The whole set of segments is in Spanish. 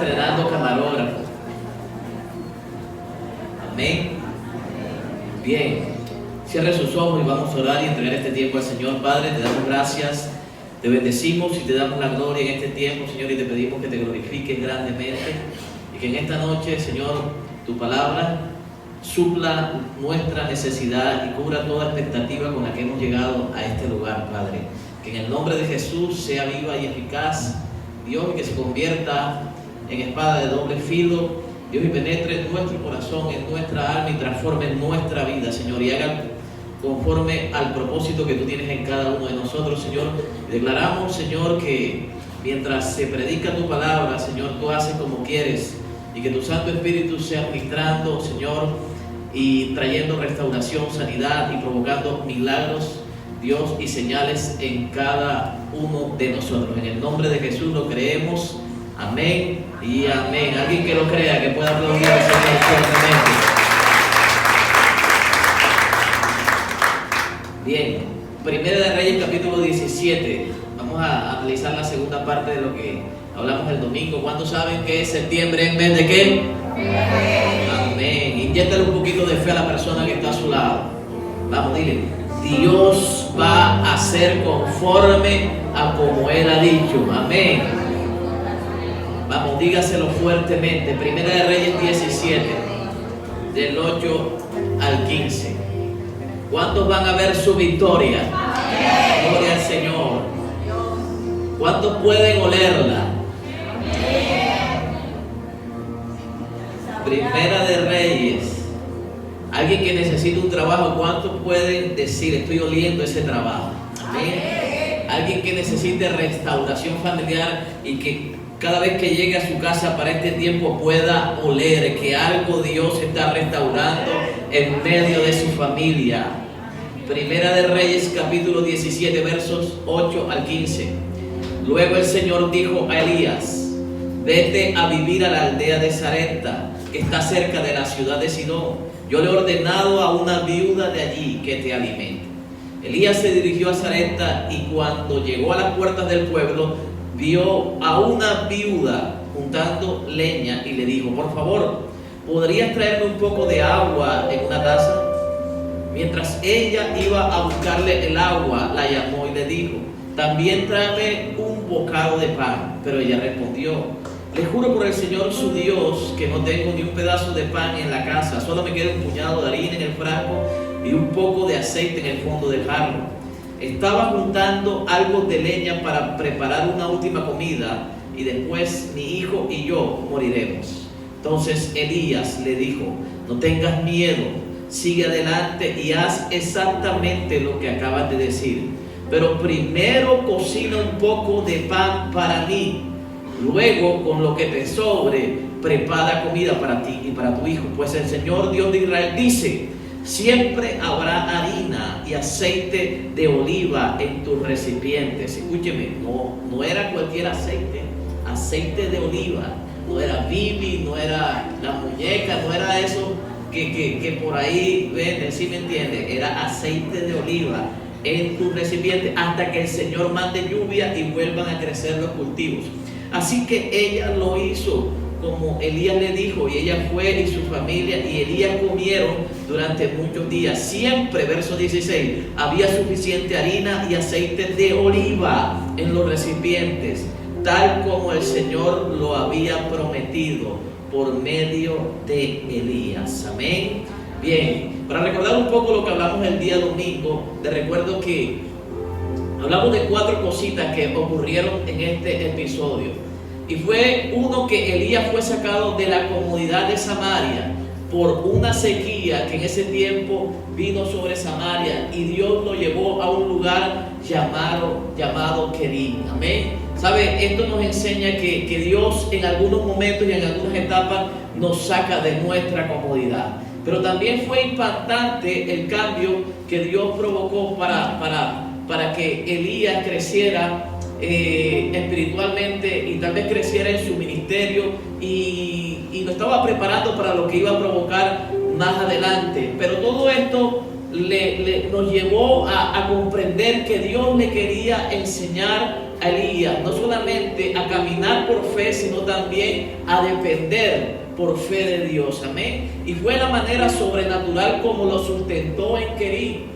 Estrenando camarógrafo. Amén. Bien, cierre sus ojos y vamos a orar y entregar este tiempo al Señor. Padre, te damos gracias, te bendecimos y te damos la gloria en este tiempo, Señor, y te pedimos que te glorifiques grandemente y que en esta noche, Señor, tu palabra supla nuestra necesidad y cubra toda expectativa con la que hemos llegado a este lugar, Padre. Que en el nombre de Jesús sea viva y eficaz, Dios, y que se convierta en espada de doble filo, Dios, y penetre en nuestro corazón, en nuestra alma y transforme nuestra vida, Señor, y haga conforme al propósito que tú tienes en cada uno de nosotros, Señor. Y declaramos, Señor, que mientras se predica tu palabra, Señor, tú haces como quieres y que tu Santo Espíritu sea ministrando, Señor, y trayendo restauración, sanidad y provocando milagros, Dios, y señales en cada uno de nosotros. En el nombre de Jesús lo creemos. Amén y amén. Alguien que lo crea, que pueda aplaudir al Señor fuertemente. Bien, Primera de Reyes capítulo 17. Vamos a analizar la segunda parte de lo que hablamos el domingo. ¿Cuántos saben que es septiembre en vez de qué? Amén. Inyéctale un poquito de fe a la persona que está a su lado. Vamos, dile: Dios va a hacer conforme a como Él ha dicho. Amén. Vamos, dígaselo fuertemente. Primera de Reyes 17, del 8 al 15. ¿Cuántos van a ver su victoria? Amén. Gloria al Señor. ¿Cuántos pueden olerla? Amén. Primera de Reyes. Alguien que necesita un trabajo, ¿cuántos pueden decir: estoy oliendo ese trabajo? Amén. Alguien que necesite restauración familiar y que cada vez que llegue a su casa para este tiempo pueda oler que algo Dios está restaurando en medio de su familia. Primera de Reyes capítulo 17 versos 8 al 15. Luego el Señor dijo a Elías: vete a vivir a la aldea de Sarepta, que está cerca de la ciudad de Sidón. Yo le he ordenado a una viuda de allí que te alimente. Elías se dirigió a Sarepta y cuando llegó a las puertas del pueblo vio a una viuda juntando leña y le dijo: por favor, ¿podrías traerme un poco de agua en una taza? Mientras ella iba a buscarle el agua, la llamó y le dijo: también tráeme un bocado de pan. Pero ella respondió: le juro por el Señor su Dios que no tengo ni un pedazo de pan en la casa, solo me queda un puñado de harina en el frasco y un poco de aceite en el fondo del jarro. Estaba juntando algo de leña para preparar una última comida y después mi hijo y yo moriremos. Entonces Elías le dijo: no tengas miedo, sigue adelante y haz exactamente lo que acabas de decir. Pero primero cocina un poco de pan para mí. Luego, con lo que te sobre, prepara comida para ti y para tu hijo. Pues el Señor Dios de Israel dice: siempre habrá harina y aceite de oliva en tus recipientes. Escúcheme, no era cualquier aceite, aceite de oliva. No era Bibi, no era la muñeca, no era eso que por ahí venden, ¿sí me entiende? Era aceite de oliva en tus recipientes hasta que el Señor mande lluvia y vuelvan a crecer los cultivos. Así que ella lo hizo como Elías le dijo, y ella fue y su familia y Elías comieron durante muchos días. Siempre, verso 16, había suficiente harina y aceite de oliva en los recipientes, tal como el Señor lo había prometido por medio de Elías. Amén. Bien, para recordar un poco lo que hablamos el día domingo, te recuerdo que hablamos de 4 cositas que ocurrieron en este episodio. Y fue uno, que Elías fue sacado de la comodidad de Samaria por una sequía que en ese tiempo vino sobre Samaria, y Dios lo llevó a un lugar llamado Kerim. Amén. ¿Sabe? Esto nos enseña que Dios en algunos momentos y en algunas etapas nos saca de nuestra comodidad. Pero también fue impactante el cambio que Dios provocó para que Elías creciera espiritualmente y tal vez creciera en su ministerio y lo estaba preparando para lo que iba a provocar más adelante. Pero todo esto nos llevó a comprender que Dios le quería enseñar a Elías no solamente a caminar por fe, sino también a depender por fe de Dios. Amén. Y fue la manera sobrenatural como lo sustentó en Querím.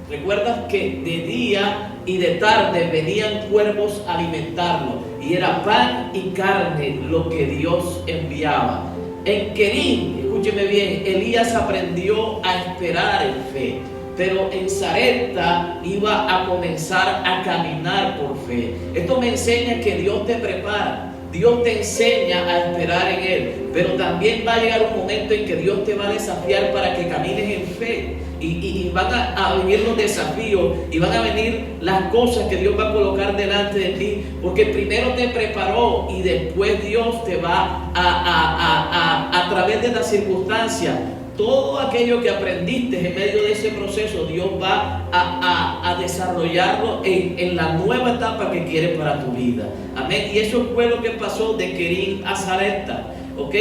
Recuerdas que de día y de tarde venían cuervos a alimentarlo, y era pan y carne lo que Dios enviaba. En Querím, escúcheme bien, Elías aprendió a esperar en fe, pero en Sarepta iba a comenzar a caminar por fe. Esto me enseña que Dios te prepara. Dios te enseña a esperar en Él, pero también va a llegar un momento en que Dios te va a desafiar para que camines en fe. Y van a venir los desafíos y van a venir las cosas que Dios va a colocar delante de ti, porque primero te preparó y después Dios te va a través de las circunstancias. Todo aquello que aprendiste en medio de ese proceso, Dios va a desarrollarlo en la nueva etapa que quiere para tu vida. Amén. Y eso fue lo que pasó de Querím a Sarepta. Ok,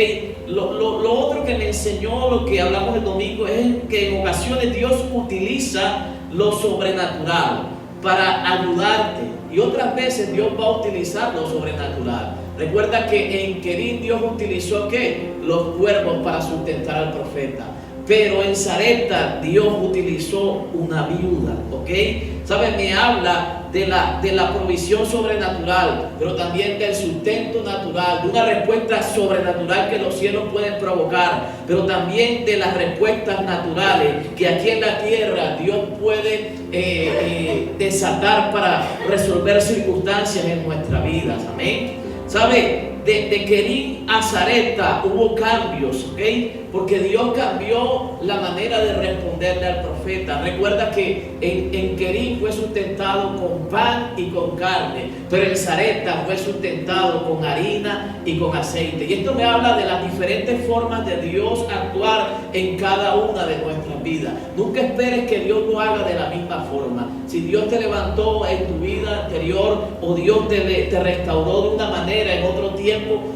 lo otro que me enseñó, lo que hablamos el domingo, es que en ocasiones Dios utiliza lo sobrenatural para ayudarte, y otras veces Dios va a utilizar lo sobrenatural. Recuerda que en Querím Dios utilizó ¿qué? Los cuervos para sustentar al profeta. Pero en Sarepta Dios utilizó una viuda, ¿ok? ¿Sabes? Me habla de la provisión sobrenatural, pero también del sustento natural, de una respuesta sobrenatural que los cielos pueden provocar, pero también de las respuestas naturales que aquí en la tierra Dios puede desatar para resolver circunstancias en nuestras vidas. Amén. ¿Sabe? De Querím a Sarepta hubo cambios, ¿ok? Porque Dios cambió la manera de responderle al profeta. Recuerda que en Querím fue sustentado con pan y con carne, pero en Sarepta fue sustentado con harina y con aceite. Y esto me habla de las diferentes formas de Dios actuar en cada una de nuestras vidas. Nunca esperes que Dios lo haga de la misma forma. Si Dios te levantó en tu vida anterior, o Dios te restauró de una manera en otro tiempo,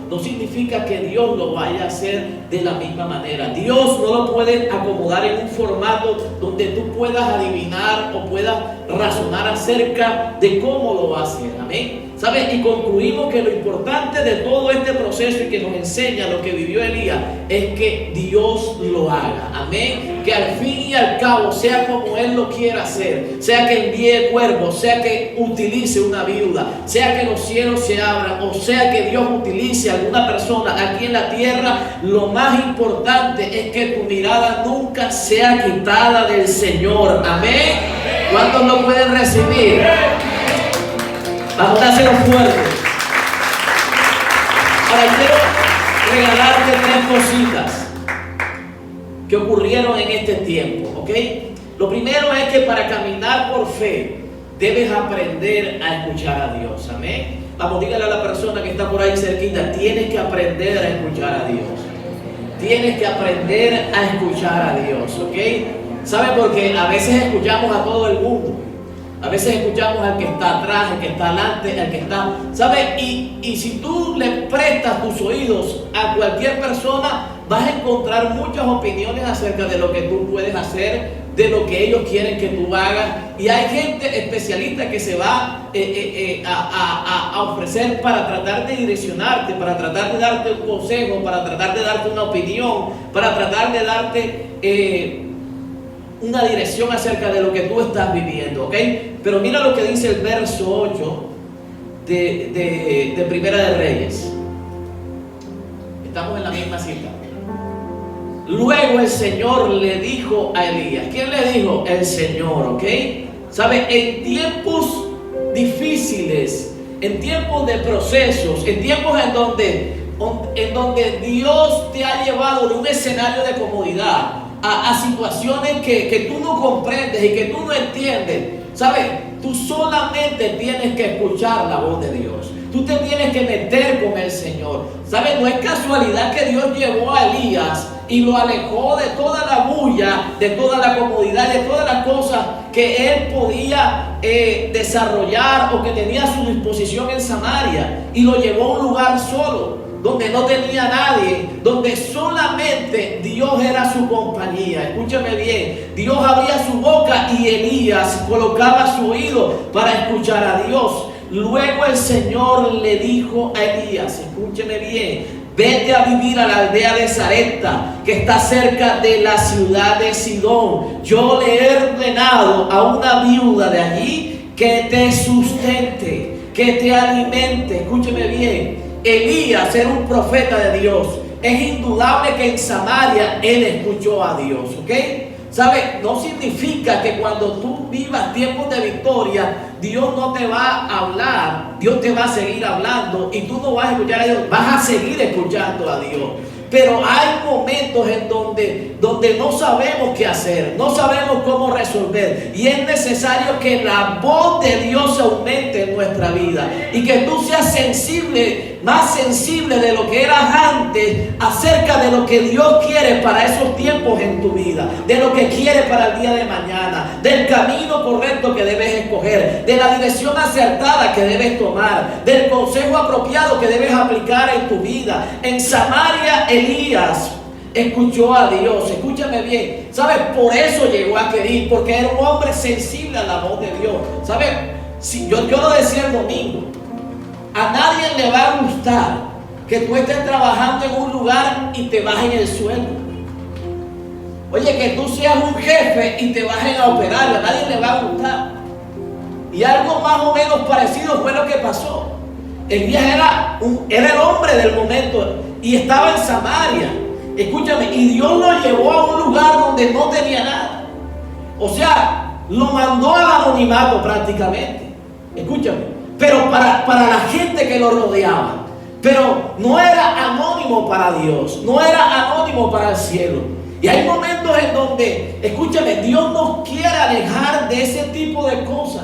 no significa que Dios lo vaya a hacer de la misma manera. Dios no lo puede acomodar en un formato donde tú puedas adivinar o puedas razonar acerca de cómo lo va a hacer. Amén. ¿Sabes? Y concluimos que lo importante de todo este proceso y que nos enseña lo que vivió Elías es que Dios lo haga. Amén. Que al fin y al cabo sea como Él lo quiera hacer, sea que envíe cuervos, sea que utilice una viuda, sea que los cielos se abran, o sea que Dios utilice a alguna persona aquí en la tierra, lo más importante es que tu mirada nunca sea quitada del Señor. Amén. ¿Cuántos lo pueden recibir? Vamos a hacerlo fuerte. Ahora quiero regalarte 3 cositas que ocurrieron en este tiempo, ¿ok? Lo primero es que para caminar por fe debes aprender a escuchar a Dios. Amén. Vamos, dígale a la persona que está por ahí cerquita: tienes que aprender a escuchar a Dios. Tienes que aprender a escuchar a Dios, ¿ok? ¿Sabe? Porque a veces escuchamos a todo el mundo. A veces escuchamos al que está atrás, al que está adelante, al que está... ¿Sabes? Y si tú le prestas tus oídos a cualquier persona, vas a encontrar muchas opiniones acerca de lo que tú puedes hacer, de lo que ellos quieren que tú hagas. Y hay gente especialista que se va a ofrecer para tratar de direccionarte, para tratar de darte un consejo, para tratar de darte una opinión, para tratar de darte una dirección acerca de lo que tú estás viviendo, ¿ok? Pero mira lo que dice el verso 8 de Primera de Reyes. Estamos en la misma cita. Luego el Señor le dijo a Elías. ¿Quién le dijo? El Señor, ¿ok? ¿Sabe? En tiempos difíciles, en tiempos de procesos, en tiempos en donde Dios te ha llevado de un escenario de comodidad a situaciones que tú no comprendes y que tú no entiendes, ¿sabes? Tú solamente tienes que escuchar la voz de Dios. Tú te tienes que meter con el Señor. ¿Sabes? No es casualidad que Dios llevó a Elías y lo alejó de toda la bulla, de toda la comodidad, de todas las cosas que él podía desarrollar o que tenía a su disposición en Samaria, y lo llevó a un lugar solo, donde no tenía nadie, donde solamente Dios era su compañía. Escúchame bien, Dios abría su boca y Elías colocaba su oído para escuchar a Dios. Luego el Señor le dijo a Elías, escúcheme bien, vete a vivir a la aldea de Sarepta, que está cerca de la ciudad de Sidón. Yo le he ordenado a una viuda de allí que te sustente, que te alimente. Escúcheme bien, Elías era un profeta de Dios. Es indudable que en Samaria él escuchó a Dios, ¿ok? ¿Sabe? No significa que cuando tú vivas tiempos de victoria, Dios no te va a hablar, Dios te va a seguir hablando y tú no vas a escuchar a Dios, vas a seguir escuchando a Dios. Pero hay momentos en donde no sabemos qué hacer, no sabemos cómo resolver, y es necesario que la voz de Dios aumente en nuestra vida y que tú seas sensible, más sensible de lo que eras antes, acerca de lo que Dios quiere para esos tiempos en tu vida, de lo que quiere para el día de mañana, del camino correcto que debes escoger, de la dirección acertada que debes tomar, del consejo apropiado que debes aplicar en tu vida. En Samaria Elías escuchó a Dios. Escúchame bien, ¿sabes? Por eso llegó a Querid, porque era un hombre sensible a la voz de Dios. ¿Sabes? Si yo lo decía el domingo, a nadie le va a gustar que tú estés trabajando en un lugar y te bajen el sueldo. Oye, que tú seas un jefe y te bajen a operar, a nadie le va a gustar. Y algo más o menos parecido fue lo que pasó. Elías era el hombre del momento y estaba en Samaria. Escúchame, y Dios lo llevó a un lugar donde no tenía nada. O sea, lo mandó al anonimato prácticamente. Escúchame. Pero para la gente que lo rodeaba. Pero no era anónimo para Dios, no era anónimo para el cielo. Y hay momentos en donde, escúchame, Dios nos quiere alejar de ese tipo de cosas,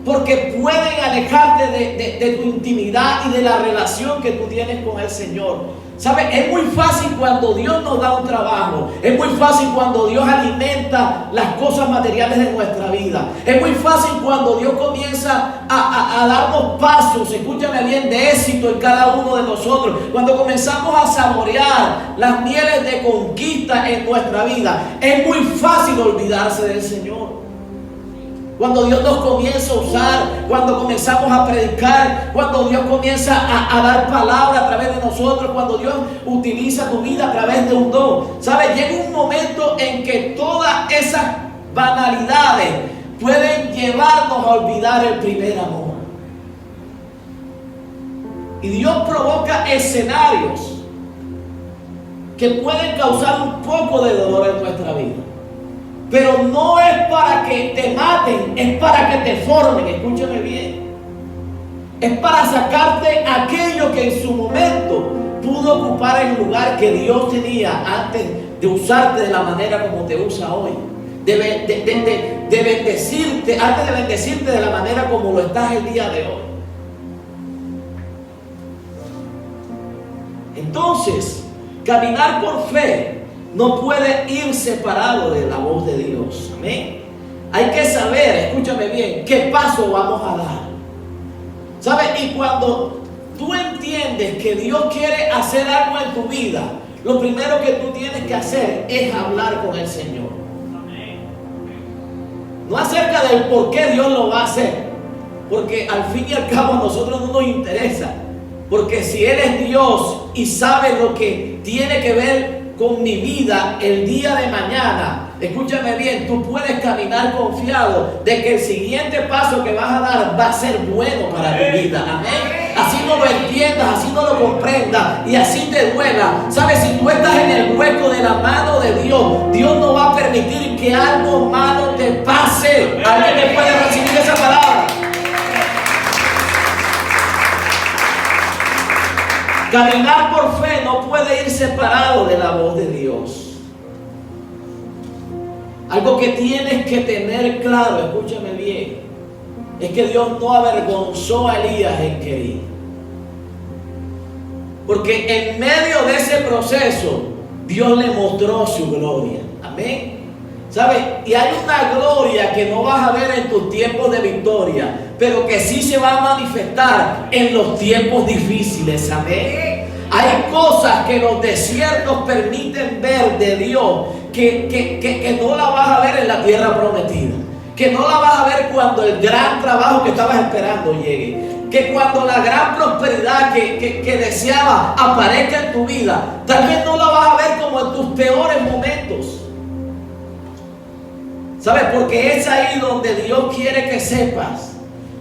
porque pueden alejarte de tu intimidad y de la relación que tú tienes con el Señor. ¿Sabes? Es muy fácil cuando Dios nos da un trabajo. Es muy fácil cuando Dios alimenta las cosas materiales de nuestra vida. Es muy fácil cuando Dios comienza a darnos pasos, escúchame bien, de éxito en cada uno de nosotros. Cuando comenzamos a saborear las mieles de conquista en nuestra vida, es muy fácil olvidarse del Señor. Cuando Dios nos comienza a usar, cuando comenzamos a predicar, cuando Dios comienza a dar palabra a través de nosotros, cuando Dios utiliza tu vida a través de un don. ¿Sabes? Llega un momento en que todas esas banalidades pueden llevarnos a olvidar el primer amor. Y Dios provoca escenarios que pueden causar un poco de dolor en nuestra vida. Pero no es para que te maten, es para que te formen. Escúchame bien. Es para sacarte aquello que en su momento pudo ocupar el lugar que Dios tenía antes de usarte de la manera como te usa hoy. De bendecirte, antes de bendecirte de la manera como lo estás el día de hoy. Entonces, caminar por fe no puede ir separado de la voz de Dios. Amén. Hay que saber, escúchame bien, qué paso vamos a dar. ¿Sabes? Y cuando tú entiendes que Dios quiere hacer algo en tu vida, lo primero que tú tienes que hacer es hablar con el Señor. No acerca del por qué Dios lo va a hacer, porque al fin y al cabo a nosotros no nos interesa. Porque si Él es Dios y sabe lo que tiene que ver con mi vida el día de mañana, escúchame bien, tú puedes caminar confiado de que el siguiente paso que vas a dar va a ser bueno para tu vida. Amén. Así no lo entiendas, así no lo comprendas y así te duela. Sabes, si tú estás en el hueco de la mano de Dios, Dios no va a permitir que algo malo te pase. ¿Alguien me puede recibir esa palabra? Caminar por fe no puede ir separado de la voz de Dios. Algo que tienes que tener claro, escúchame bien, es que Dios no avergonzó a Elías en Querid. Porque en medio de ese proceso, Dios le mostró su gloria. Amén. ¿Sabes? Y hay una gloria que no vas a ver en tus tiempos de victoria, pero que sí se va a manifestar en los tiempos difíciles. Amén. Hay cosas que los desiertos permiten ver de Dios que no la vas a ver en la tierra prometida. que no la vas a ver cuando el gran trabajo que estabas esperando llegue, que cuando la gran prosperidad que deseabas aparezca en tu vida, tal vez no la vas a ver como en tus peores momentos. ¿Sabes? Porque es ahí donde Dios quiere que sepas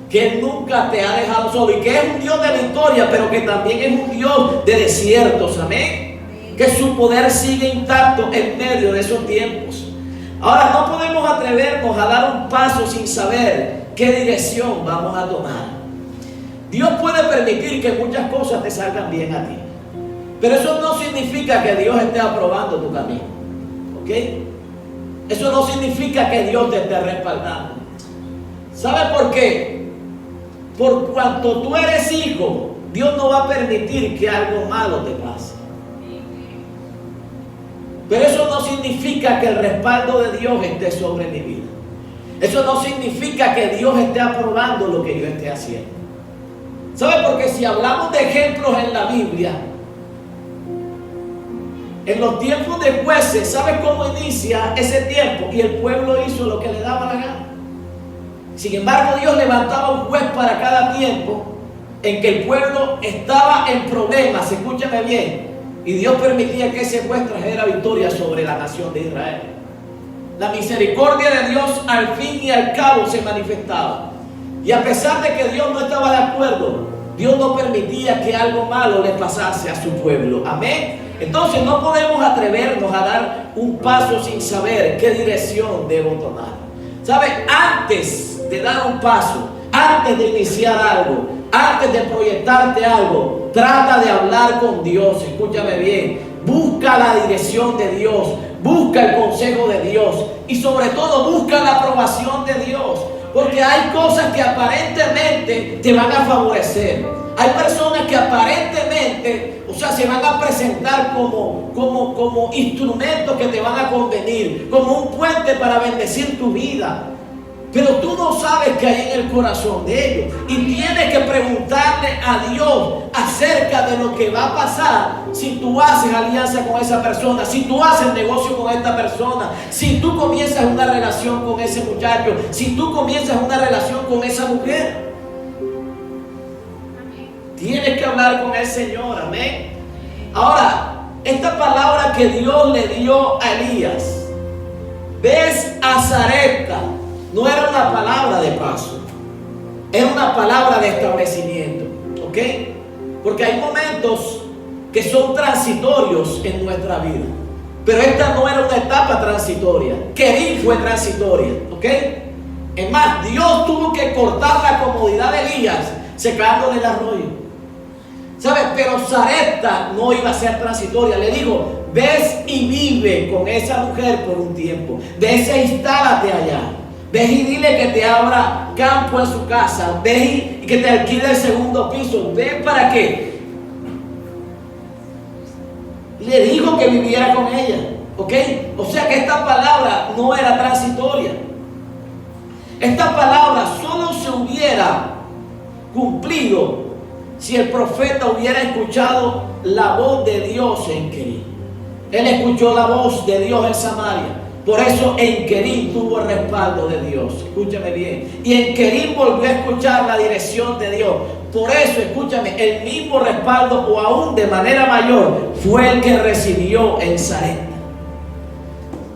que Él nunca te ha dejado solo y que es un Dios de victoria, pero que también es un Dios de desiertos. Amén. Que su poder sigue intacto en medio de esos tiempos. Ahora, no podemos atrevernos a dar un paso sin saber qué dirección vamos a tomar. Dios puede permitir que muchas cosas te salgan bien a ti, pero eso no significa que Dios esté aprobando tu camino. ¿Ok? Eso no significa que Dios te esté respaldando. ¿Sabe por qué? Por cuanto tú eres hijo, Dios no va a permitir que algo malo te pase. Pero eso no significa que el respaldo de Dios esté sobre mi vida. Eso no significa que Dios esté aprobando lo que yo esté haciendo. ¿Sabe? Porque si hablamos de ejemplos en la Biblia, en los tiempos de jueces, ¿sabe cómo inicia ese tiempo? Y el pueblo hizo lo que le daba la gana. Sin embargo, Dios levantaba un juez para cada tiempo en que el pueblo estaba en problemas. Escúchame bien. Y Dios permitía que ese juez trajera victoria sobre la nación de Israel. La misericordia de Dios al fin y al cabo se manifestaba. Y a pesar de que Dios no estaba de acuerdo, Dios no permitía que algo malo le pasase a su pueblo. Amén. Entonces no podemos atrevernos a dar un paso sin saber qué dirección debo tomar. ¿Sabe? Antes de dar un paso, antes de iniciar algo, antes de proyectarte algo, trata de hablar con Dios. Escúchame bien. Busca la dirección de Dios. Busca el consejo de Dios. Y sobre todo busca la aprobación de Dios. Porque hay cosas que aparentemente te van a favorecer. Hay personas que aparentemente, se van a presentar como instrumentos que te van a convenir, como un puente para bendecir tu vida. Pero tú no sabes qué hay en el corazón de ellos. Y tienes que preguntarle a Dios acerca de lo que va a pasar si tú haces alianza con esa persona, si tú haces negocio con esta persona, si tú comienzas una relación con ese muchacho, si tú comienzas una relación con esa mujer. Tienes que hablar con el Señor, amén. Ahora, esta palabra que Dios le dio a Elías, ves a Sarepta, no era una palabra de paso, era una palabra de establecimiento, ¿ok? Porque hay momentos que son transitorios en nuestra vida, pero esta no era una etapa transitoria. Querib fue transitoria, ¿ok? Es más, Dios tuvo que cortar la comodidad de Elías secándole el arroyo. ¿Sabes? Pero Sarepta no iba a ser transitoria. Le dijo, ves y vive con esa mujer por un tiempo. Ves e instálate allá. Ves y dile que te abra campo en su casa. Ves y que te alquile el segundo piso. Ven para qué. Le dijo que viviera con ella. ¿Ok? O sea que esta palabra no era transitoria. Esta palabra solo se hubiera cumplido si el profeta hubiera escuchado la voz de Dios en Querib. Él escuchó la voz de Dios en Samaria. Por eso en Querib tuvo el respaldo de Dios. Escúchame bien. Y en Querib volvió a escuchar la dirección de Dios. Por eso, escúchame, el mismo respaldo o aún de manera mayor fue el que recibió en Sarepta.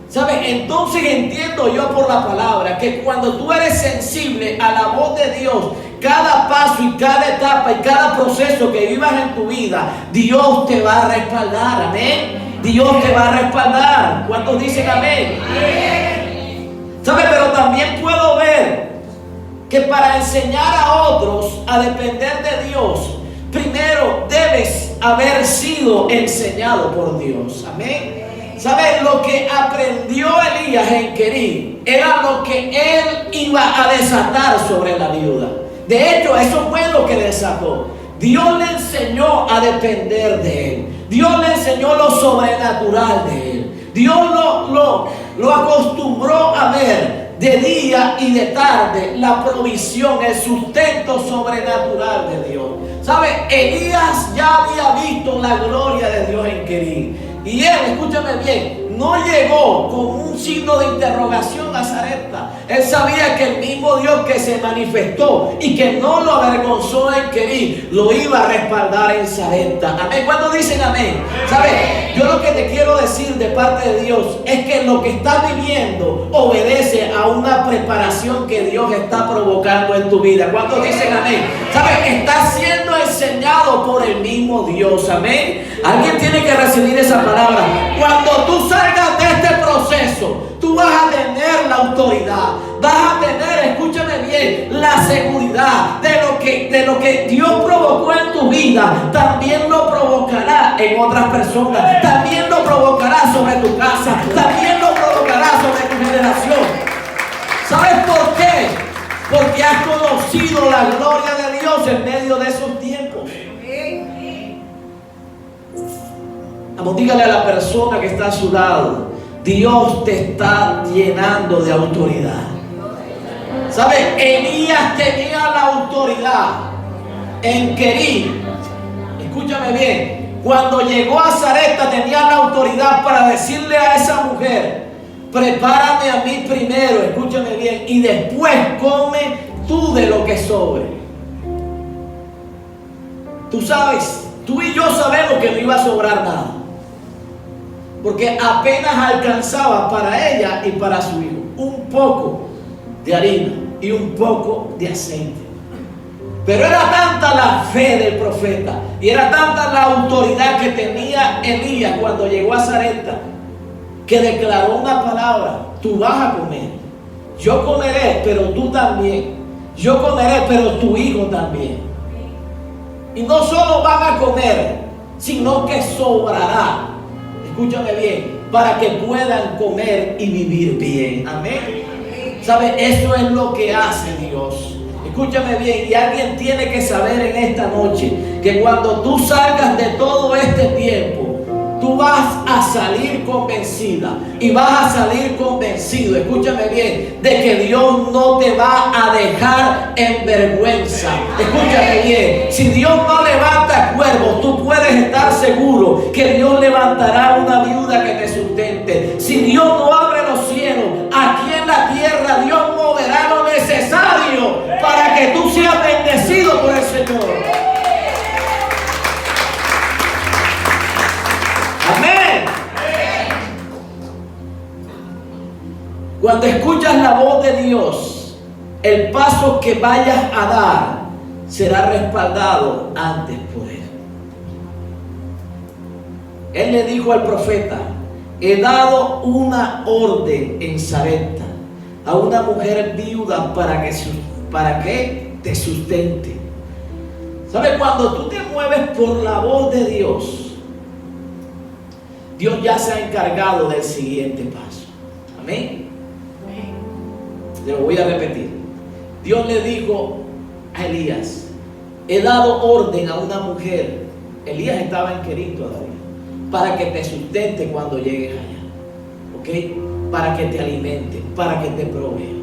¿Sabes? Entonces entiendo yo por la palabra que cuando tú eres sensible a la voz de Dios, cada paso y cada etapa y cada proceso que vivas en tu vida, Dios te va a respaldar. Amén. Dios te va a respaldar. ¿Cuántos dicen amén? ¿Sabes? Pero también puedo ver que para enseñar a otros a depender de Dios, primero debes haber sido enseñado por Dios. Amén. ¿Sabes? Lo que aprendió Elías en Querib era lo que él iba a desatar sobre la viuda. De hecho, eso fue lo que desató. Dios le enseñó a depender de él. Dios le enseñó lo sobrenatural de él. Dios lo acostumbró a ver de día y de tarde la provisión, el sustento sobrenatural de Dios. ¿Sabe? Elías ya había visto la gloria de Dios en Querib. Y él, escúchame bien, no llegó con un signo de interrogación a Sarepta. Él sabía que el mismo Dios que se manifestó y que no lo avergonzó en Querí, lo iba a respaldar en Sarepta. Amén. ¿Cuándo dicen amén? ¿Sabes? Yo lo que te quiero decir de parte de Dios es que lo que estás viviendo obedece a una preparación que Dios está provocando en tu vida. ¿Cuándo dicen amén? ¿Sabes? Estás siendo enseñado por el mismo Dios. Amén. Alguien tiene que recibir esa palabra. Cuando tú salgas de este proceso, tú vas a tener la autoridad, vas a tener, escúchame bien, la seguridad de lo que Dios provocó en tu vida, también lo provocará en otras personas, también lo provocará sobre tu casa, también lo provocará sobre tu generación. ¿Sabes por qué? Porque has conocido la gloria de Dios en medio de esos tiempos. Vamos, dígale a la persona que está a su lado: Dios te está llenando de autoridad. ¿Sabes? Elías tenía la autoridad en Querí. Escúchame bien. Cuando llegó a Sarepta tenía la autoridad para decirle a esa mujer: prepárame a mí primero, escúchame bien, y después come tú de lo que sobre. Tú sabes, tú y yo sabemos que no iba a sobrar nada, porque apenas alcanzaba para ella y para su hijo un poco de harina y un poco de aceite. Pero era tanta la fe del profeta y era tanta la autoridad que tenía Elías cuando llegó a Sarepta, que declaró una palabra: tú vas a comer, yo comeré, pero tú también, yo comeré, pero tu hijo también. Y no solo van a comer, sino que sobrará. Escúchame bien, para que puedan comer y vivir bien. Amén. ¿Sabe? Eso es lo que hace Dios. Escúchame bien, y alguien tiene que saber en esta noche que cuando tú salgas de todo este tiempo, tú vas a salir convencida y vas a salir convencido, escúchame bien, de que Dios no te va a dejar en vergüenza. Escúchame bien, si Dios no levanta cuervos, tú puedes estar seguro que Dios levantará una viuda que te sustente. Si Dios no abre los cielos, aquí en la tierra Dios moverá lo necesario para que tú seas bendecido por el Señor. Amén. Cuando escuchas la voz de Dios, el paso que vayas a dar será respaldado antes por Él. Él le dijo al profeta: he dado una orden en Sarepta a una mujer viuda para que te sustente. ¿Sabes? Cuando tú te mueves por la voz de Dios, Dios ya se ha encargado del siguiente paso. Amén. Te lo voy a repetir. Dios le dijo a Elías: he dado orden a una mujer. Elías estaba en Querí todavía, para que te sustente cuando llegues allá. ¿Ok? Para que te alimente, para que te provea.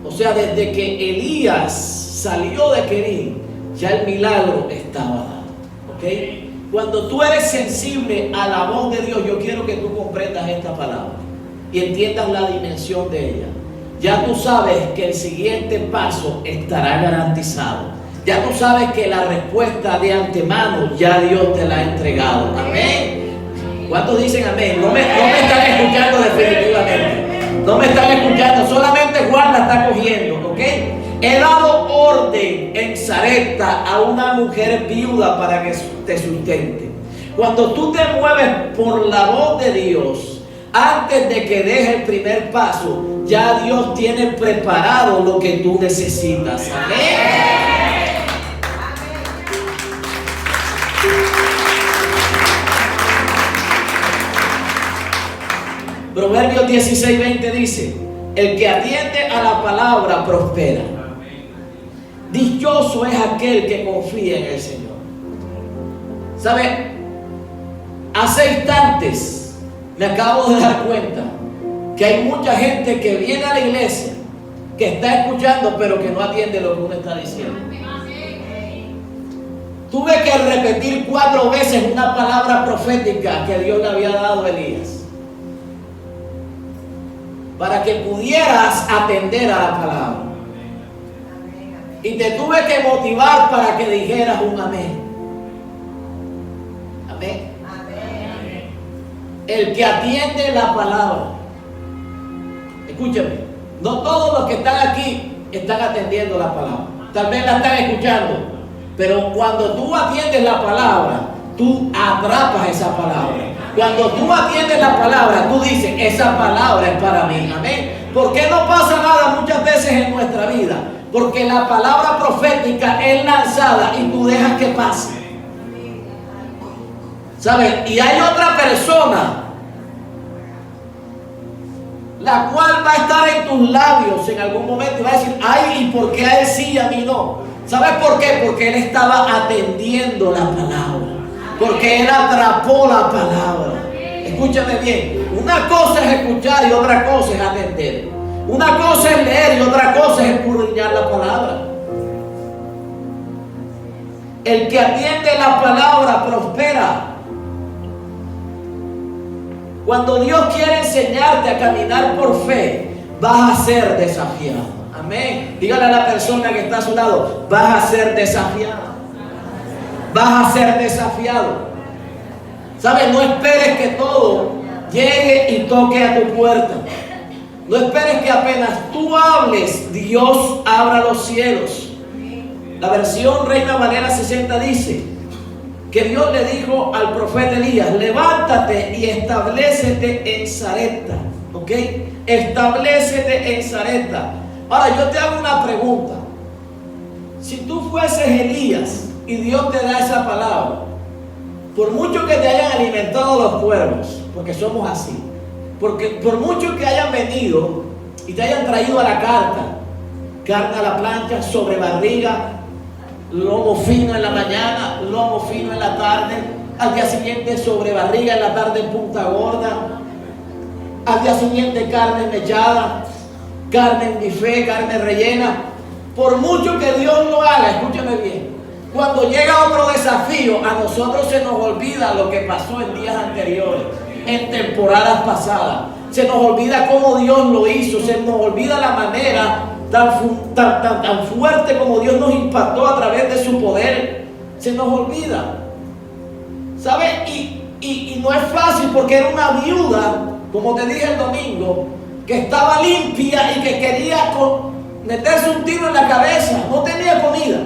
O sea, desde que Elías salió de Querí, ya el milagro estaba dado. ¿Ok? Cuando tú eres sensible a la voz de Dios, yo quiero que tú comprendas esta palabra y entiendas la dimensión de ella. Ya tú sabes que el siguiente paso estará garantizado. Ya tú sabes que la respuesta de antemano ya Dios te la ha entregado. Amén. ¿Cuántos dicen amén? No me están escuchando definitivamente. No me están escuchando. Solamente Juan la está cogiendo. ¿Ok? He dado orden en Sarepta a una mujer viuda para que te sustente. Cuando tú te mueves por la voz de Dios, antes de que deje el primer paso, ya Dios tiene preparado lo que tú necesitas. Amén. Proverbios 16:20 dice: el que atiende a la palabra prospera. Dichoso es aquel que confía en el Señor. ¿Sabe? Hace instantes me acabo de dar cuenta que hay mucha gente que viene a la iglesia, que está escuchando, pero que no atiende lo que uno está diciendo. tuve que repetir 4 veces una palabra profética que Dios le había dado a Elías, para que pudieras atender a la palabra. Y te tuve que motivar para que dijeras un amén. Amén. El que atiende la palabra. Escúchame, no todos los que están aquí están atendiendo la palabra. Tal vez la están escuchando, pero cuando tú atiendes la palabra, tú atrapas esa palabra. Cuando tú atiendes la palabra, tú dices, esa palabra es para mí. Amén. ¿Por qué no pasa nada muchas veces en nuestra vida? Porque la palabra profética es lanzada y tú dejas que pase. ¿Sabes? Y hay otra persona la cual va a estar en tus labios en algún momento y va a decir, ay, ¿y por qué a él sí y a mí no? ¿Sabes por qué? Porque él estaba atendiendo la palabra. Porque él atrapó la palabra. Escúchame bien. Una cosa es escuchar y otra cosa es atender. Una cosa es leer y otra cosa es escudriñar la palabra. El que atiende la palabra prospera. Cuando Dios quiere enseñarte a caminar por fe, vas a ser desafiado. Amén. Dígale a la persona que está a su lado, vas a ser desafiado. Vas a ser desafiado. ¿Sabes? No esperes que todo llegue y toque a tu puerta. No esperes que apenas tú hables, Dios abra los cielos. La versión Reina Valera 60 dice que Dios le dijo al profeta Elías, levántate y establécete en Sarepta. ¿Ok? Establécete en Sarepta. Ahora yo te hago una pregunta. Si tú fueses Elías y Dios te da esa palabra, por mucho que te hayan alimentado los cuervos, porque somos así, porque por mucho que hayan venido y te hayan traído a la carta, carne a la plancha, sobre barriga, lomo fino en la mañana, lomo fino en la tarde, al día siguiente sobre barriga, en la tarde punta gorda, al día siguiente carne mechada, carne en bife, carne rellena. Por mucho que Dios lo haga, escúchame bien, cuando llega otro desafío, a nosotros se nos olvida lo que pasó en días anteriores, en temporadas pasadas. Se nos olvida cómo Dios lo hizo, se nos olvida la manera tan fuerte como Dios nos impactó a través de su poder. Se nos olvida, ¿sabes? Y no es fácil porque era una viuda, como te dije el domingo, que estaba limpia y que quería meterse un tiro en la cabeza, no tenía comida.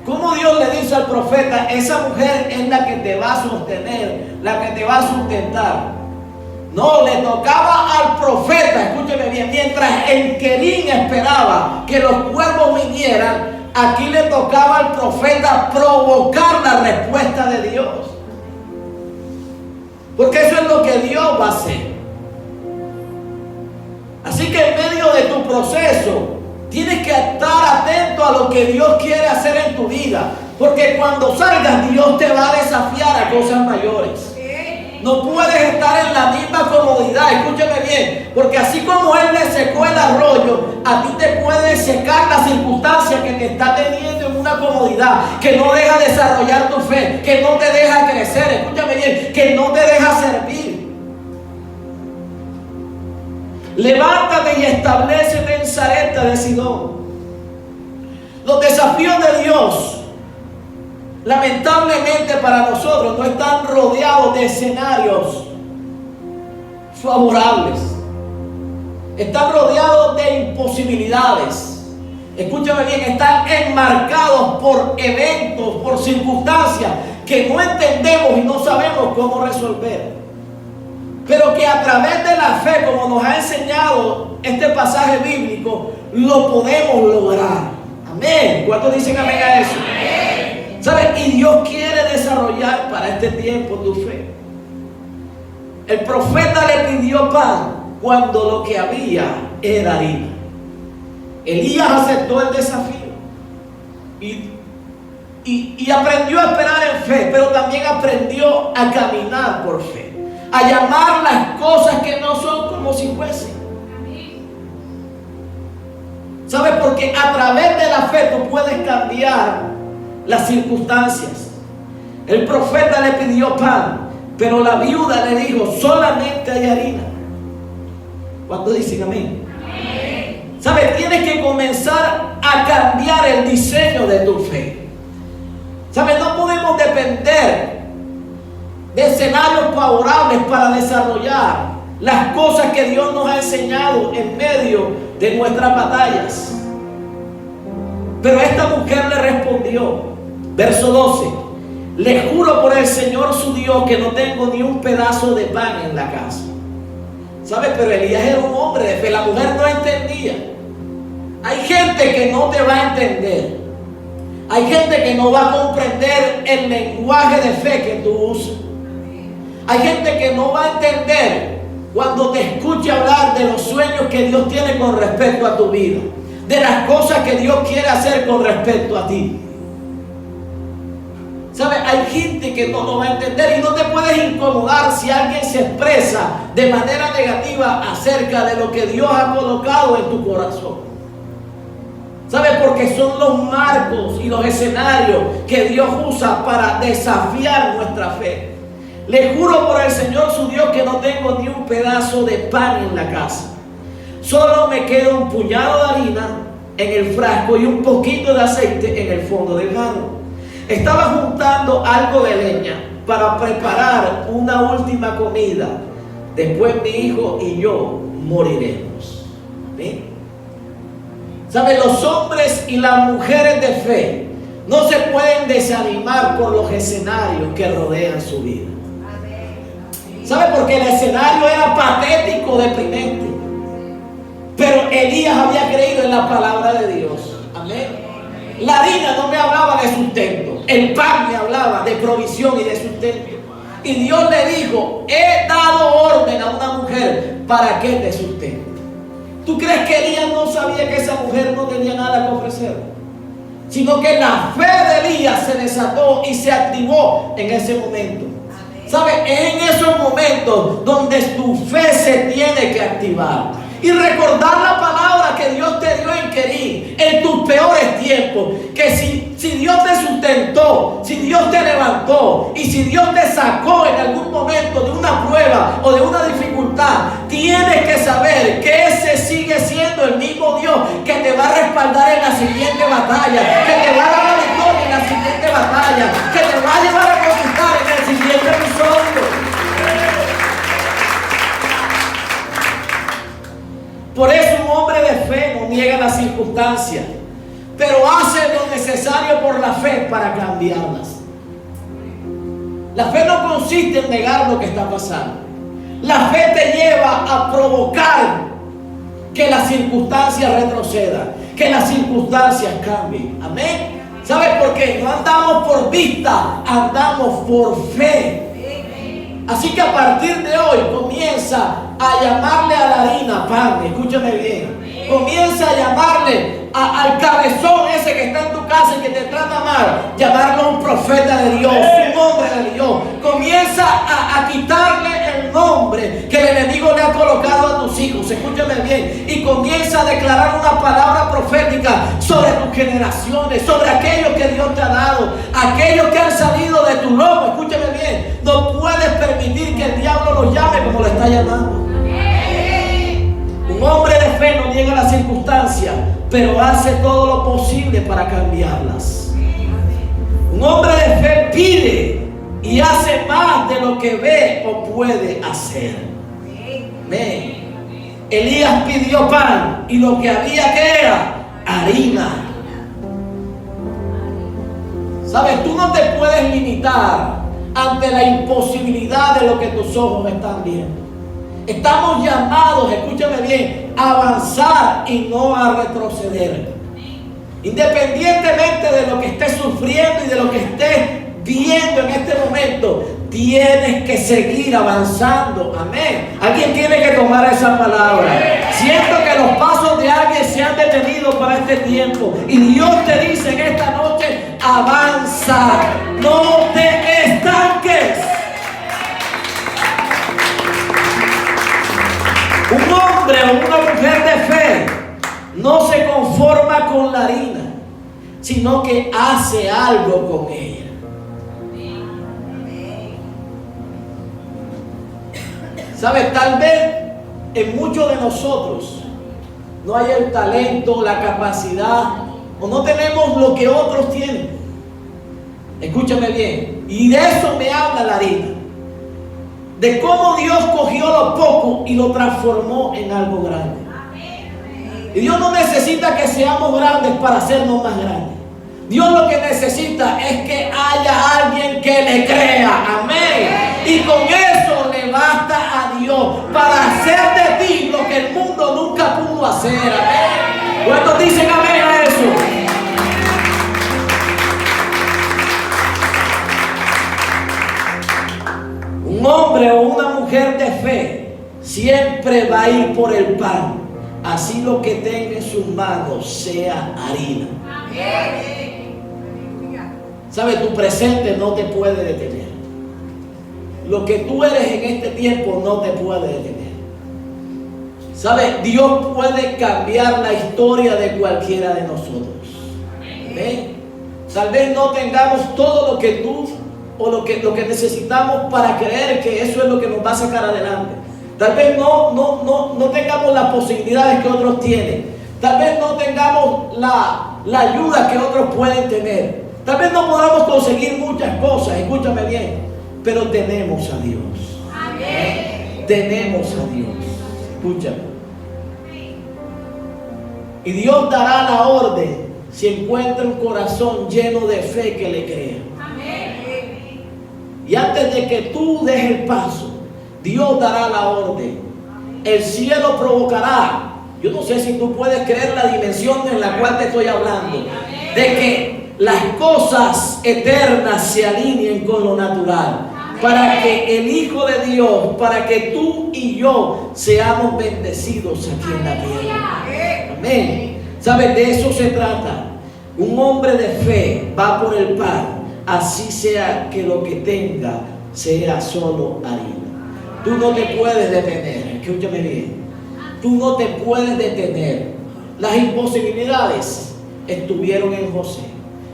¿Cómo Dios le dice al profeta, esa mujer es la que te va a sostener, la que te va a sustentar? No, le tocaba al profeta, escúcheme bien, mientras el querín esperaba que los cuervos vinieran, aquí le tocaba al profeta provocar la respuesta de Dios. Porque eso es lo que Dios va a hacer. Así que en medio de tu proceso, tienes que estar atento a lo que Dios quiere hacer en tu vida. Porque cuando salgas, Dios te va a desafiar a cosas mayores. No puedes estar en la misma comodidad, escúchame bien, porque así como Él le secó el arroyo, a ti te puede secar la circunstancia que te está teniendo en una comodidad, que no deja desarrollar tu fe, que no te deja crecer, escúchame bien, que no te deja servir. Levántate y establécete en Sarepta de Sidón. Los desafíos de Dios, lamentablemente para nosotros, no están rodeados de escenarios favorables. Están rodeados de imposibilidades. Escúchame bien, están enmarcados por eventos, por circunstancias que no entendemos y no sabemos cómo resolver. Pero que a través de la fe, como nos ha enseñado este pasaje bíblico, lo podemos lograr. Amén. ¿Cuántos dicen amén a eso? Amén. ¿Sabes? Y Dios quiere desarrollar para este tiempo tu fe. El profeta le pidió pan cuando lo que había era harina. Elías aceptó el desafío y aprendió a esperar en fe, pero también aprendió a caminar por fe, a llamar las cosas que no son como si fuesen. ¿Sabes? Porque a través de la fe tú puedes cambiar las circunstancias. El profeta le pidió pan, pero la viuda le dijo, solamente hay harina. ¿Cuántos dicen amén? ¿Sabes? Tienes que comenzar a cambiar el diseño de tu fe. ¿Sabes? No podemos depender de escenarios favorables para desarrollar las cosas que Dios nos ha enseñado en medio de nuestras batallas. Pero esta mujer le respondió, verso 12, le juro por el Señor su Dios que no tengo ni un pedazo de pan en la casa. ¿Sabes? Pero Elías era un hombre de fe, la mujer no entendía. Hay gente que no te va a entender. Hay gente que no va a comprender el lenguaje de fe que tú usas. Hay gente que no va a entender cuando te escuche hablar de los sueños que Dios tiene con respecto a tu vida, de las cosas que Dios quiere hacer con respecto a ti. ¿Sabes? Hay gente que no lo va a entender y no te puedes incomodar si alguien se expresa de manera negativa acerca de lo que Dios ha colocado en tu corazón. ¿Sabes? Porque son los marcos y los escenarios que Dios usa para desafiar nuestra fe. Le juro por el Señor su Dios que no tengo ni un pedazo de pan en la casa. Solo me queda un puñado de harina en el frasco y un poquito de aceite en el fondo del jarro. Estaba juntando algo de leña para preparar una última comida. Después mi hijo y yo moriremos. ¿Amén? ¿Saben? Los hombres y las mujeres de fe no se pueden desanimar por los escenarios que rodean su vida. ¿Sabe? Porque el escenario era patético, deprimente. Pero Elías había creído en la palabra de Dios. Amén. La harina no me hablaba de sustento. El pan me hablaba de provisión y de sustento. Y Dios le dijo, he dado orden a una mujer para que te sustente. ¿Tú crees que Elías no sabía que esa mujer no tenía nada que ofrecer? Sino que la fe de Elías se desató y se activó en ese momento. ¿Sabes? Es en esos momentos donde tu fe se tiene que activar. Y recordar la palabra que Dios te dio en Querí, en tus peores tiempos. Que si Dios te sustentó, si Dios te levantó y si Dios te sacó en algún momento de una prueba o de una dificultad, tienes que saber que ese sigue siendo el mismo Dios que te va a respaldar en la siguiente batalla, que te va a dar la victoria en la siguiente batalla, que te va a llevar a conquistar en el siguiente episodio. Por eso un hombre de fe no niega las circunstancias, pero hace lo necesario por la fe para cambiarlas. La fe no consiste en negar lo que está pasando. La fe te lleva a provocar que las circunstancias retrocedan, que las circunstancias cambien. Amén. ¿Sabes por qué? No andamos por vista, andamos por fe. Así que a partir de hoy comienza a llamarle a la harina pan. Escúchame bien. Comienza a llamarle al cabezón ese que está en tu casa y que te trata mal, llamarlo un profeta de Dios, un hombre de Dios. Comienza a quitarle el nombre que el enemigo le ha colocado a tus hijos. Escúchame bien. Y comienza a declarar una palabra profética sobre tus generaciones, sobre aquellos que Dios te ha dado, aquellos que han salido de tu lomo. Escúchame bien. No puedes permitir que el diablo los llame como lo está llamando. Un hombre de fe no niega las circunstancias, pero hace todo lo posible para cambiarlas. Un hombre de fe pide y hace más de lo que ve o puede hacer. Amén. Elías pidió pan y lo que había que era harina. ¿Sabes? Tú no te puedes limitar ante la imposibilidad de lo que tus ojos están viendo. Estamos llamados, escúchame bien, a avanzar y no a retroceder. Independientemente de lo que estés sufriendo y de lo que estés viendo en este momento, tienes que seguir avanzando. Amén. Alguien tiene que tomar esa palabra. Siento que los pasos de alguien se han detenido para este tiempo. Y Dios te dice en esta noche, avanza, no te estanques. Un hombre o una mujer de fe no se conforma con la harina, sino que hace algo con ella. ¿Sabe? Tal vez en muchos de nosotros no hay el talento, la capacidad, o no tenemos lo que otros tienen. Escúchame bien. Y de eso me habla la harina. De cómo Dios cogió lo poco y lo transformó en algo grande. Y Dios no necesita que seamos grandes para hacernos más grandes. Dios lo que necesita es que haya alguien que le crea. Amén. Y con eso le basta a Dios para hacer de ti lo que el mundo nunca pudo hacer. Amén. ¿Cuántos dicen amén a eso? Un hombre o una mujer de fe siempre va a ir por el pan. Así lo que tenga en sus manos sea harina. ¿Sabe? Tu presente no te puede detener. Lo que tú eres en este tiempo no te puede detener. ¿Sabe? Dios puede cambiar la historia de cualquiera de nosotros. ¿Ven? Tal vez no tengamos todo lo que tú o lo que necesitamos para creer que eso es lo que nos va a sacar adelante. Tal vez no tengamos las posibilidades que otros tienen. Tal vez no tengamos la ayuda que otros pueden tener. Tal vez no podamos conseguir muchas cosas, escúchame bien, pero tenemos a Dios. Amén. Tenemos a Dios. Escúchame. Y Dios dará la orden si encuentra un corazón lleno de fe que le crea. Amén. Y antes de que tú des el paso, Dios dará la orden. El cielo provocará. Yo no sé si tú puedes creer la dimensión en la cual te estoy hablando. De que las cosas eternas se alineen con lo natural. Para que el Hijo de Dios, para que tú y yo seamos bendecidos aquí en la tierra. Amén. ¿Sabes? De eso se trata. Un hombre de fe va por el pan. Así sea que lo que tenga sea solo harina. Tú no te puedes detener. Escúchame bien. Tú no te puedes detener. Las imposibilidades estuvieron en José,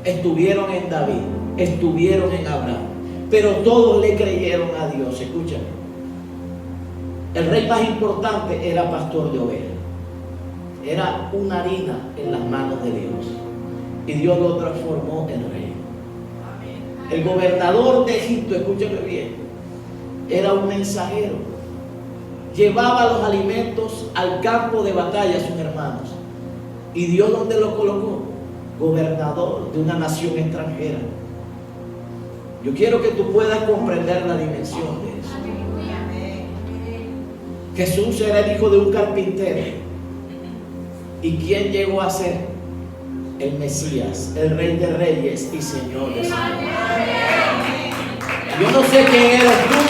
estuvieron en David, estuvieron en Abraham, pero todos le creyeron a Dios. Escúchame. El rey más importante era pastor de ovejas. Era una harina en las manos de Dios. Y Dios lo transformó en rey. El gobernador de Egipto, escúchame bien, era un mensajero. Llevaba los alimentos al campo de batalla a sus hermanos. ¿Y Dios dónde lo colocó? Gobernador de una nación extranjera. Yo quiero que tú puedas comprender la dimensión de eso. Jesús era el hijo de un carpintero. ¿Y quién llegó a ser? El Mesías, el Rey de Reyes y Señor de Señores. Yo no sé quién eres tú,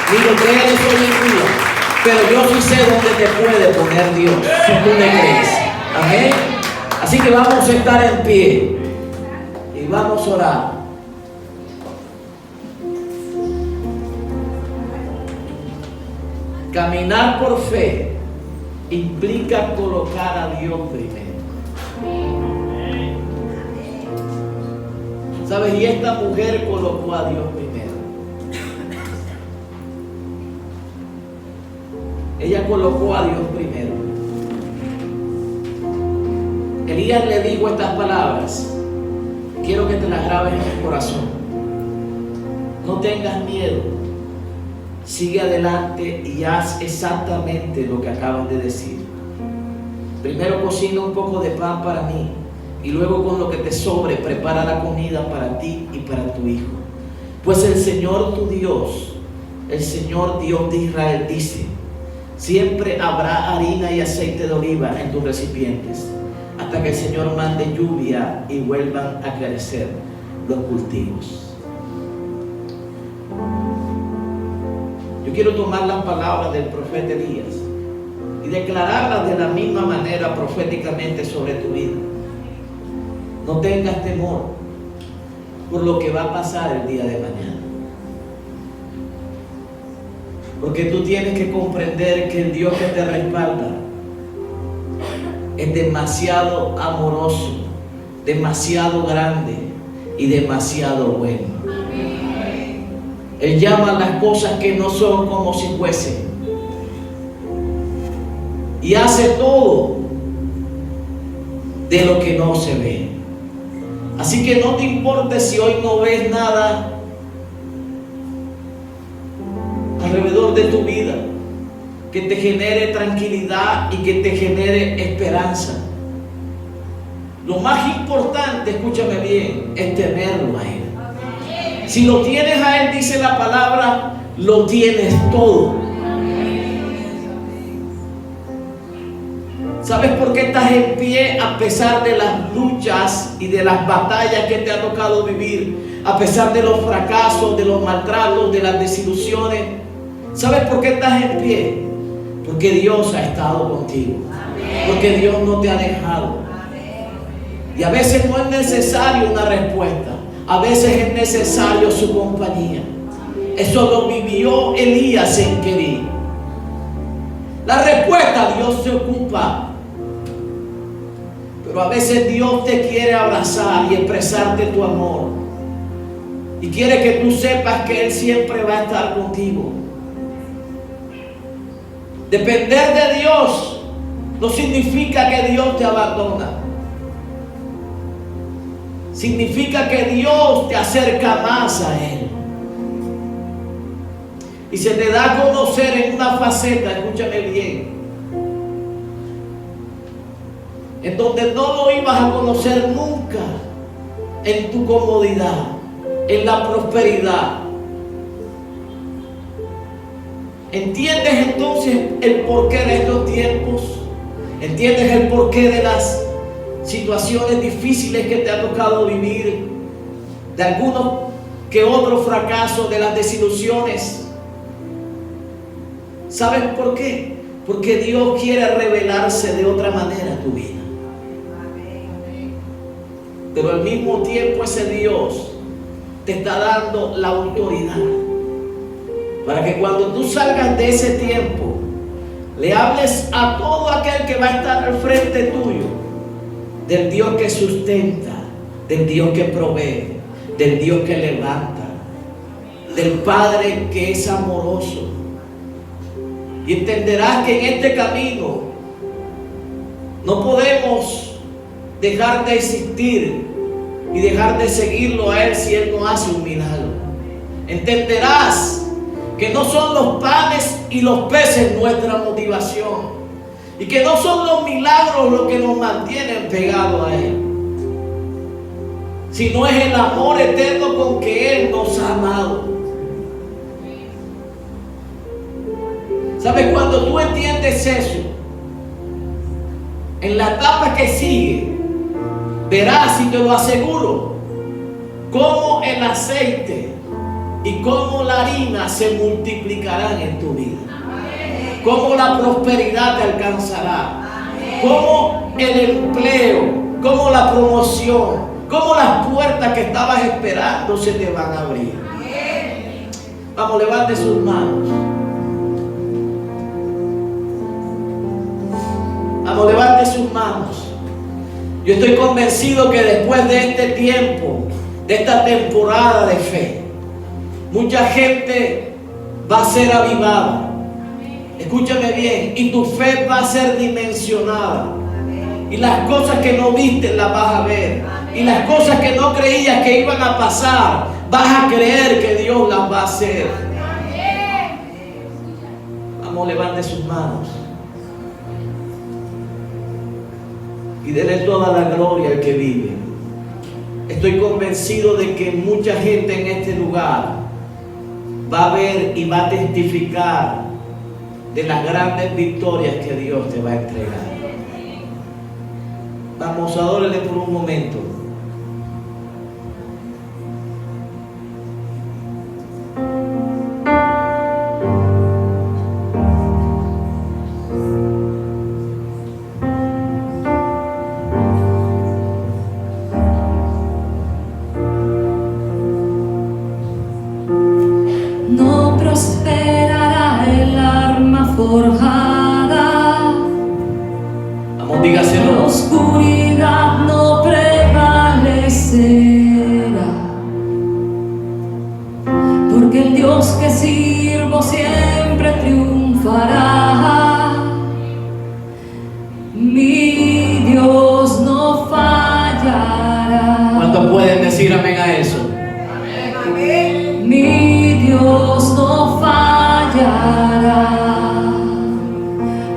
ni lo que eres hoy en día, pero yo sí sé dónde te puede poner Dios, si tú le crees. Amén. Así que vamos a estar en pie y vamos a orar. Caminar por fe implica colocar a Dios primero. ¿Sabes? Y esta mujer colocó a Dios primero. Ella colocó a Dios primero. Elías le dijo estas palabras. Quiero que te las grabes en el corazón. No tengas miedo. Sigue adelante y haz exactamente lo que acabas de decir. Primero cocina un poco de pan para mí y luego con lo que te sobre prepara la comida para ti y para tu hijo. Pues el Señor tu Dios, el Señor Dios de Israel dice: siempre habrá harina y aceite de oliva en tus recipientes hasta que el Señor mande lluvia y vuelvan a crecer los cultivos. Yo quiero tomar las palabras del profeta Elías y declararlas de la misma manera proféticamente sobre tu vida. No tengas temor por lo que va a pasar el día de mañana. Porque tú tienes que comprender que el Dios que te respalda es demasiado amoroso, demasiado grande y demasiado bueno. Él llama las cosas que no son como si fuesen. Y hace todo de lo que no se ve. Así que no te importe si hoy no ves nada alrededor de tu vida que te genere tranquilidad y que te genere esperanza. Lo más importante, escúchame bien, es tenerlo a Él. Si lo tienes a Él, dice la palabra, lo tienes todo. ¿Sabes por qué estás en pie a pesar de las luchas y de las batallas que te ha tocado vivir? A pesar de los fracasos, de los maltratos, de las desilusiones. ¿Sabes por qué estás en pie? Porque Dios ha estado contigo. Porque Dios no te ha dejado. Y a veces no es necesario una respuesta. A veces es necesario su compañía. Eso lo vivió Elías en Querí. La respuesta, Dios se ocupa. Pero a veces Dios te quiere abrazar y expresarte tu amor. Y quiere que tú sepas que Él siempre va a estar contigo. Depender de Dios no significa que Dios te abandona. Significa que Dios te acerca más a Él. Y se te da a conocer en una faceta, escúchame bien, en donde no lo ibas a conocer nunca, en tu comodidad, en la prosperidad. ¿Entiendes entonces el porqué de estos tiempos? ¿Entiendes el porqué de las situaciones difíciles que te ha tocado vivir? De algunos que otros fracasos, de las desilusiones. ¿Sabes por qué? Porque Dios quiere revelarse de otra manera a tu vida. Pero al mismo tiempo ese Dios te está dando la autoridad para que cuando tú salgas de ese tiempo le hables a todo aquel que va a estar al frente tuyo del Dios que sustenta, del Dios que provee, del Dios que levanta, del Padre que es amoroso. Y entenderás que en este camino no podemos dejar de existir y dejar de seguirlo a Él si Él no hace un milagro. Entenderás que no son los panes y los peces nuestra motivación, y que no son los milagros los que nos mantienen pegados a Él, sino es el amor eterno con que Él nos ha amado. ¿Sabes? Cuando tú entiendes eso, en la etapa que sigue, verás, y te lo aseguro, cómo el aceite y cómo la harina se multiplicarán en tu vida. Cómo la prosperidad te alcanzará. Cómo el empleo, cómo la promoción, cómo las puertas que estabas esperando se te van a abrir. Vamos, levante sus manos. Vamos, levante sus manos. Yo estoy convencido que después de este tiempo, de esta temporada de fe, mucha gente va a ser avivada. Escúchame bien, y tu fe va a ser dimensionada. Y las cosas que no viste las vas a ver. Y las cosas que no creías que iban a pasar, vas a creer que Dios las va a hacer. Vamos, levante sus manos. Y dele toda la gloria al que vive. Estoy convencido de que mucha gente en este lugar va a ver y va a testificar de las grandes victorias que Dios te va a entregar. Vamos, adórele por un momento. No prosperará el arma forjada. Vamos, dígaselo. La oscuridad no prevalecerá. eso. Mi Dios no fallará.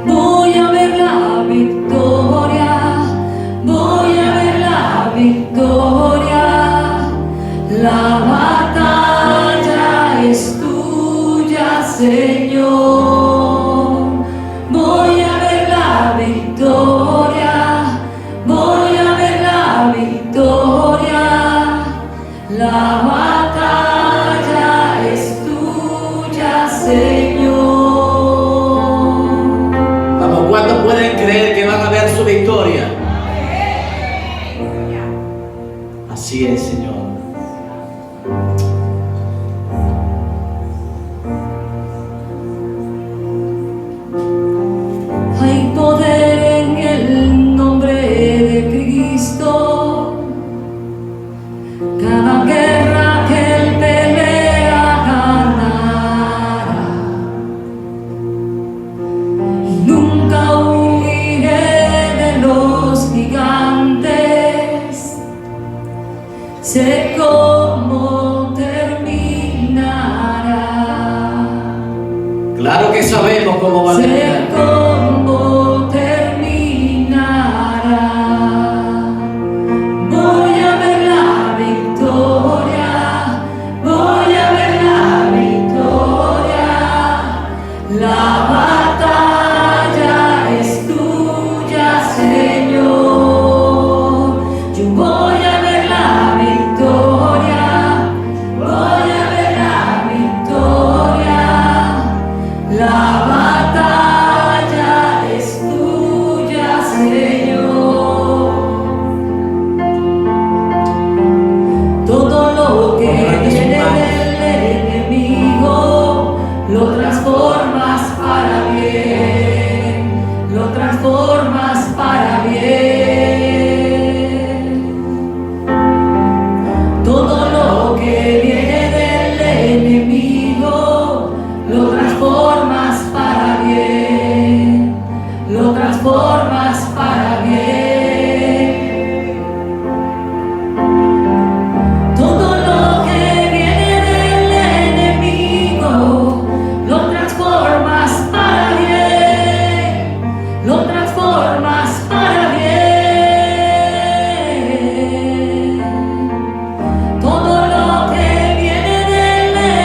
Voy a ver la victoria, voy a ver la victoria. La batalla es tuya, Señor. Voy a ver la victoria, voy a ver la victoria. La batalla es tuya, Señor. Vamos, ¿cuántos pueden creer que van a ver su victoria? Así es, Señor. Hay poder en el nombre de Cristo. Cada guerra que Él pelea ganará. Nunca huiré de los gigantes. Sé cómo terminará. Claro que sabemos cómo va a Sé terminar. cómo terminará. Voy a ver la victoria, voy a ver la victoria. La batalla es tuya, Señor. Yo voy a ver la victoria, voy a ver la victoria. La batalla es tuya, Señor. Todo lo que viene del enemigo lo transformas para bien, lo transformas para bien. Todo lo que